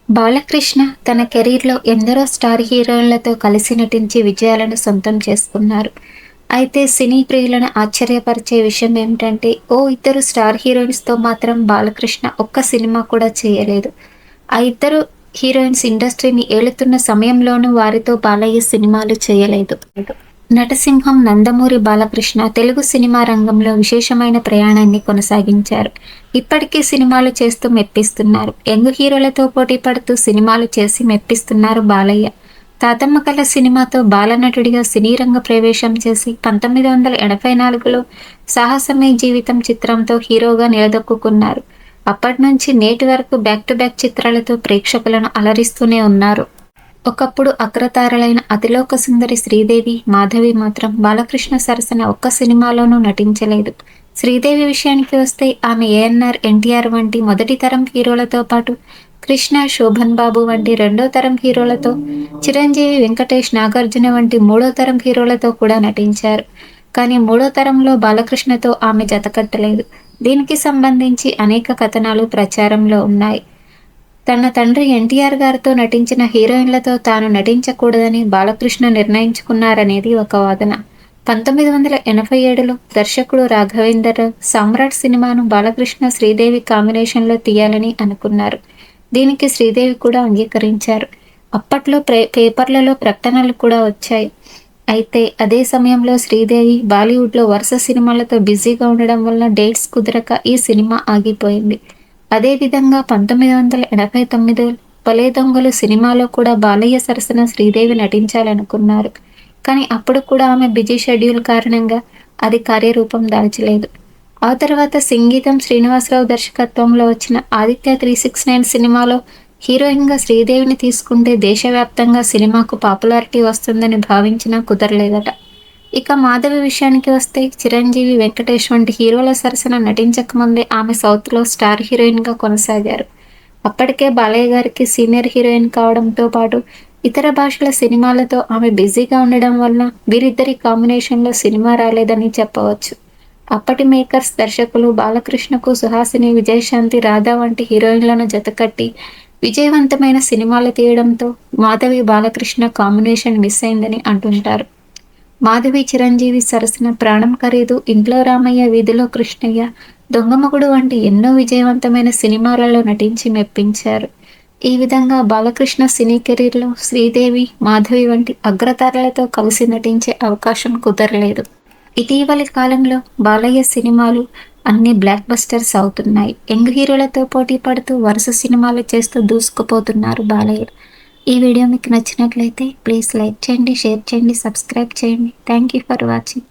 బాలకృష్ణ తన కెరీర్‌లో ఎందరో స్టార్ హీరోయిన్లతో కలిసి నటించి విజయాలను సొంతం చేసుకున్నారు. అయితే సినీ ప్రియులను ఆశ్చర్యపరిచే విషయం ఏమిటంటే, ఓ ఇద్దరు స్టార్ హీరోయిన్స్‌తో మాత్రం బాలకృష్ణ ఒక్క సినిమా కూడా చేయలేదు. ఆ ఇద్దరు హీరోయిన్స్ ఇండస్ట్రీని ఏలుతున్న సమయంలోనూ వారితో బాలయ్య సినిమాలు చేయలేదు. నటసింహం నందమూరి బాలకృష్ణ తెలుగు సినిమా రంగంలో విశేషమైన ప్రయాణాన్ని కొనసాగించారు. ఇప్పటికీ సినిమాలు చేస్తూ మెప్పిస్తున్నారు. యంగ్ హీరోలతో పోటీ పడుతూ సినిమాలు చేసి మెప్పిస్తున్నారు బాలయ్య. తాతమ్మ కథ సినిమాతో బాలనటుడిగా సినీ రంగ ప్రవేశం చేసి 1984లో సాహసమే జీవితం చిత్రంతో హీరోగా నిలదొక్కుకున్నారు. అప్పట్నుంచి నేటి వరకు బ్యాక్ టు బ్యాక్ చిత్రాలతో ప్రేక్షకులను అలరిస్తూనే ఉన్నారు. ఒకప్పుడు అగ్రతారలైన అతిలోక సుందరి శ్రీదేవి, మాధవి మాత్రం బాలకృష్ణ సరసన ఒక్క సినిమాలోనూ నటించలేదు. శ్రీదేవి విషయానికి వస్తే ఆమె ఏఎన్నార్, ఎన్టీఆర్ వంటి మొదటి తరం హీరోలతో పాటు కృష్ణ, శోభన్ బాబు వంటి రెండో తరం హీరోలతో, చిరంజీవి, వెంకటేష్, నాగార్జున వంటి మూడో తరం హీరోలతో కూడా నటించారు. కానీ మూడో తరంలో బాలకృష్ణతో ఆమె జతకట్టలేదు. దీనికి సంబంధించి అనేక కథనాలు ప్రచారంలో ఉన్నాయి. తన తండ్రి ఎన్టీఆర్ గారితో నటించిన హీరోయిన్లతో తాను నటించకూడదని బాలకృష్ణ నిర్ణయించుకున్నారనేది ఒక వాదన. 1987లో దర్శకుడు రాఘవేంద్రరావు సామ్రాట్ సినిమాను బాలకృష్ణ, శ్రీదేవి కాంబినేషన్లో తీయాలని అనుకున్నారు. దీనికి శ్రీదేవి కూడా అంగీకరించారు. అప్పట్లో పేపర్లలో ప్రకటనలు కూడా వచ్చాయి. అయితే అదే సమయంలో శ్రీదేవి బాలీవుడ్లో వరుస సినిమాలతో బిజీగా ఉండడం వల్ల డేట్స్ కుదరక ఈ సినిమా ఆగిపోయింది. అదేవిధంగా 1989 భలే దొంగలు సినిమాలో కూడా బాలయ్య సరసన శ్రీదేవి నటించాలనుకున్నారు. కానీ అప్పుడు కూడా ఆమె బిజీ షెడ్యూల్ కారణంగా అది కార్యరూపం దాల్చలేదు. ఆ తర్వాత సంగీతం శ్రీనివాసరావు దర్శకత్వంలో వచ్చిన ఆదిత్య 369 సినిమాలో హీరోయిన్గా శ్రీదేవిని తీసుకుంటే దేశవ్యాప్తంగా సినిమాకు పాపులారిటీ వస్తుందని భావించినా కుదరలేదట. ఇక మాధవి విషయానికి వస్తే చిరంజీవి, వెంకటేష్ వంటి హీరోల సరసన నటించకముందే ఆమె సౌత్‌లో స్టార్ హీరోయిన్‌గా కొనసాగారు. అప్పటికే బాలయ్య గారికి సీనియర్ హీరోయిన్ కావడంతో పాటు ఇతర భాషల సినిమాలతో ఆమె బిజీగా ఉండడం వలన వీరిద్దరి కాంబినేషన్‌లో సినిమా రాలేదని చెప్పవచ్చు. అప్పటి మేకర్స్, దర్శకులు బాలకృష్ణకు సుహాసిని, విజయశాంతి, రాధ వంటి హీరోయిన్లను జతకట్టి విజయవంతమైన సినిమాలు తీయడంతో మాధవి, బాలకృష్ణ కాంబినేషన్ మిస్ అయిందని అంటుంటారు. మాధవి, చిరంజీవి సరసన ప్రాణం ఖరీదు, ఇంట్లో రామయ్య, వీధిలో కృష్ణయ్య, దొంగమొగుడు వంటి ఎన్నో విజయవంతమైన సినిమాలలో నటించి మెప్పించారు. ఈ విధంగా బాలకృష్ణ సినీ కెరీర్లో శ్రీదేవి, మాధవి వంటి అగ్రతారలతో కలిసి నటించే అవకాశం కుదరలేదు. ఇటీవలి కాలంలో బాలయ్య సినిమాలు అన్ని బ్లాక్ బస్టర్స్ అవుతున్నాయి. యంగ్ హీరోలతో పోటీ పడుతూ వరుస సినిమాలు చేస్తూ దూసుకుపోతున్నారు బాలయ్య. ఈ వీడియో మీకు నచ్చినట్లయితే ప్లీజ్ లైక్ చేయండి, షేర్ చేయండి, సబ్స్క్రైబ్ చేయండి. Thank you for watching.